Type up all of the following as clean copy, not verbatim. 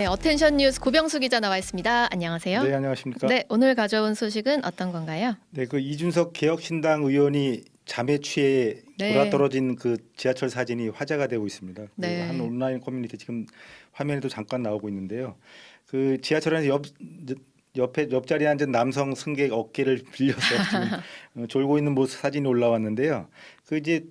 네, 어텐션 뉴스 고병수 기자 나와 있습니다. 안녕하세요. 네, 안녕하십니까? 네, 오늘 가져온 소식은 어떤 건가요? 네, 그 이준석 개혁신당 의원이 잠에 취해 네. 돌아떨어진 그 지하철 사진이 화제가 되고 있습니다. 네. 한 온라인 커뮤니티 지금 화면에도 잠깐 나오고 있는데요. 그 지하철 안에서 옆자리에 앉은 남성 승객 어깨를 빌려서 지금 졸고 있는 모습 사진이 올라왔는데요. 그 이제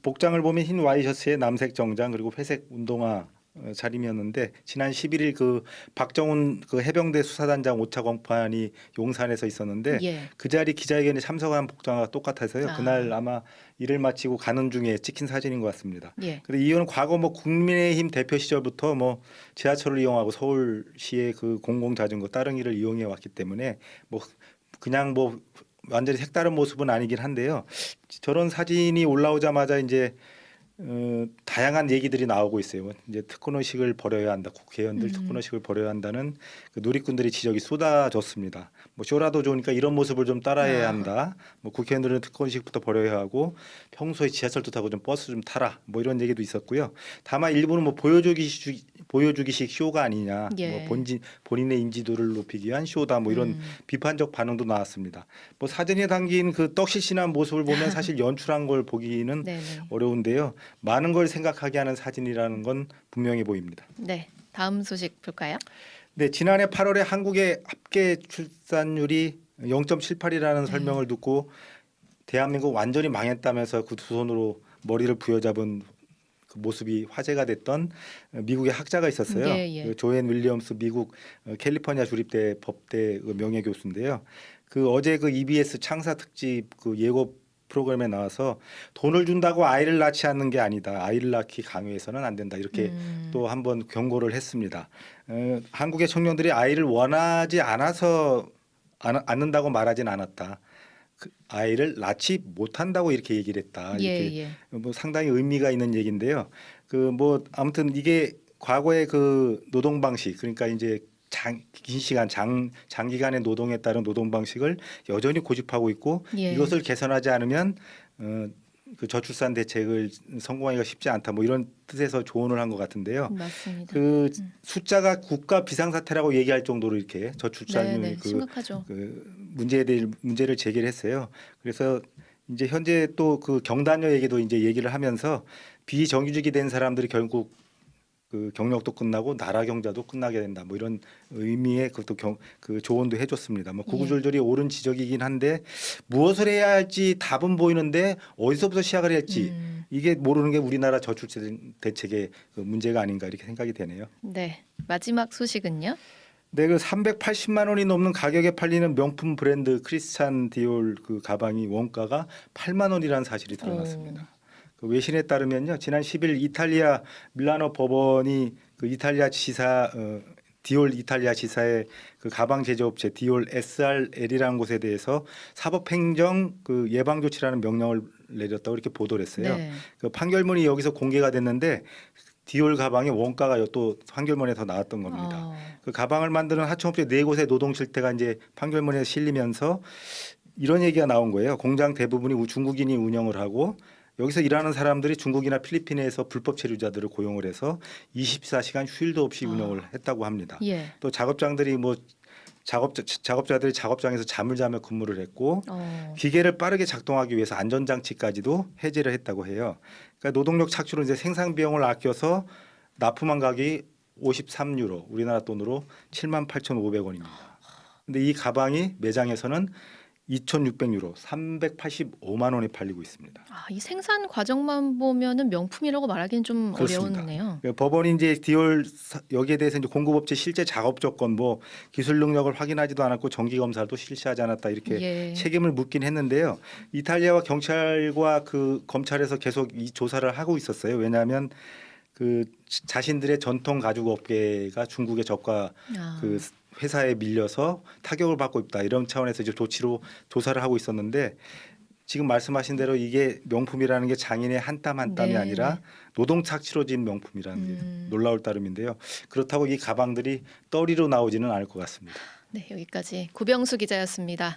복장을 보면 흰 와이셔츠에 남색 정장 그리고 회색 운동화 차림이었는데 지난 11일 그 박정훈 그 해병대 수사단장 5차 공판이 용산에서 있었는데 예. 그 자리 기자회견에 참석한 복장과 똑같아서요. 아. 그날 아마 일을 마치고 가는 중에 찍힌 사진인 것 같습니다. 예. 그런데 이 의원은 과거 뭐 국민의힘 대표 시절부터 뭐 지하철을 이용하고 서울시의 그 공공자전거 따릉이를 이용해 왔기 때문에 뭐 그냥 뭐 완전히 색다른 모습은 아니긴 한데요. 저런 사진이 올라오자마자 이제 다양한 얘기들이 나오고 있어요. 이제 특권의식을 버려야 한다. 국회의원들 특권의식을 버려야 한다는 그 누리꾼들의 지적이 쏟아졌습니다. 뭐 쇼라도 좋으니까 이런 모습을 좀 따라해야 한다. 뭐 국회의원들은 특권의식부터 버려야 하고 평소에 지하철도 타고 좀 버스 좀 타라. 뭐 이런 얘기도 있었고요. 다만 일부는 뭐 보여주기식 쇼가 아니냐. 예. 뭐 본인의 인지도를 높이기 위한 쇼다. 뭐 이런 비판적 반응도 나왔습니다. 뭐 사진에 담긴 그 떡실신한 모습을 보면 사실 연출한 걸 보기는 네네. 어려운데요. 많은 걸 생각하게 하는 사진이라는 건 분명해 보입니다. 네, 다음 소식 볼까요? 네, 지난해 8월에 한국의 합계 출산율이 0.78이라는 설명을 듣고 대한민국 완전히 망했다면서 그 두 손으로 머리를 부여잡은 그 모습이 화제가 됐던 미국의 학자가 있었어요. 예, 예. 그 조앤 윌리엄스 미국 캘리포니아 주립대 법대 그 명예교수인데요. 그 어제 그 EBS 창사 특집 그 예고 프로그램에 나와서 돈을 준다고 아이를 낳지 않는 게 아니다. 아이를 낳기 강요해서는 안 된다. 이렇게 또 한번 경고를 했습니다. 한국의 청년들이 아이를 원하지 않아서 않는다고 말하진 않았다. 그 아이를 낳지 못한다고 이렇게 얘기를 했다. 이렇게 예. 뭐 상당히 의미가 있는 얘기인데요. 그 뭐 아무튼 이게 과거의 그 노동 방식 그러니까 이제 긴 시간 장기간의 노동에 따른 노동 방식을 여전히 고집하고 있고 예. 이것을 개선하지 않으면 그 저출산 대책을 성공하기가 쉽지 않다. 뭐 이런 뜻에서 조언을 한 것 같은데요. 맞습니다. 그 숫자가 국가 비상사태라고 얘기할 정도로 이렇게 저출산율 네네, 심각하죠. 그 문제를 제기를 했어요. 그래서 이제 현재 또 그 경단녀 얘기도 이제 얘기를 하면서 비정규직이 된 사람들이 결국 그 경력도 끝나고 나라 경자도 끝나게 된다. 뭐 이런 의미의 그것도 그 조언도 해줬습니다. 뭐 구구절절이 옳은 지적이긴 한데 무엇을 해야 할지 답은 보이는데 어디서부터 시작을 해야 할지 이게 모르는 게 우리나라 저출산 대책의 그 문제가 아닌가 이렇게 생각이 되네요. 네, 마지막 소식은요? 네, 그 380만 원이 넘는 가격에 팔리는 명품 브랜드 크리스찬 디올 그 가방이 원가가 8만 원이라는 사실이 드러났습니다. 그 외신에 따르면요, 지난 10일 이탈리아 밀라노 법원이 그 이탈리아 지사 디올 이탈리아 지사의 그 가방 제조업체 디올 SRL이라는 곳에 대해서 사법행정 그 예방 조치라는 명령을 내렸다고 이렇게 보도를 했어요. 네. 그 판결문이 여기서 공개가 됐는데 디올 가방의 원가가 또 판결문에 더 나왔던 겁니다. 그 가방을 만드는 하청업체 4곳의 노동 실태가 이제 판결문에 실리면서 이런 얘기가 나온 거예요. 공장 대부분이 중국인이 운영을 하고 여기서 일하는 사람들이 중국이나 필리핀에서 불법 체류자들을 고용을 해서 24시간 휴일도 없이 운영을 했다고 합니다. 예. 또 작업장들이 뭐 작업자들이 작업장에서 잠을 자며 근무를 했고 기계를 빠르게 작동하기 위해서 안전장치까지도 해제를 했다고 해요. 그러니까 노동력 착취로 이제 생산 비용을 아껴서 납품한 가격이 53유로, 우리나라 돈으로 78,500원입니다. 근데 이 가방이 매장에서는 2,600유로, 385만 원에 팔리고 있습니다. 이 생산 과정만 보면은 명품이라고 말하기는 좀 그렇습니다. 어려우네요. 법원이 이제 디올 여기에 대해서 이제 공급업체 실제 작업 조건, 뭐 기술 능력을 확인하지도 않았고 정기 검사도 실시하지 않았다 이렇게 예. 책임을 묻긴 했는데요. 이탈리아와 경찰과 그 검찰에서 계속 이 조사를 하고 있었어요. 왜냐하면 그 자신들의 전통 가죽 업계가 중국의 저가 그 회사에 밀려서 타격을 받고 있다 이런 차원에서 이제 조사를 하고 있었는데 지금 말씀하신 대로 이게 명품이라는 게 장인의 한 땀 한 땀이 네, 아니라 노동 착취로 진 명품이라는 게 놀라울 따름인데요. 그렇다고 이 가방들이 떨이로 나오지는 않을 것 같습니다. 네, 여기까지 고병수 기자였습니다.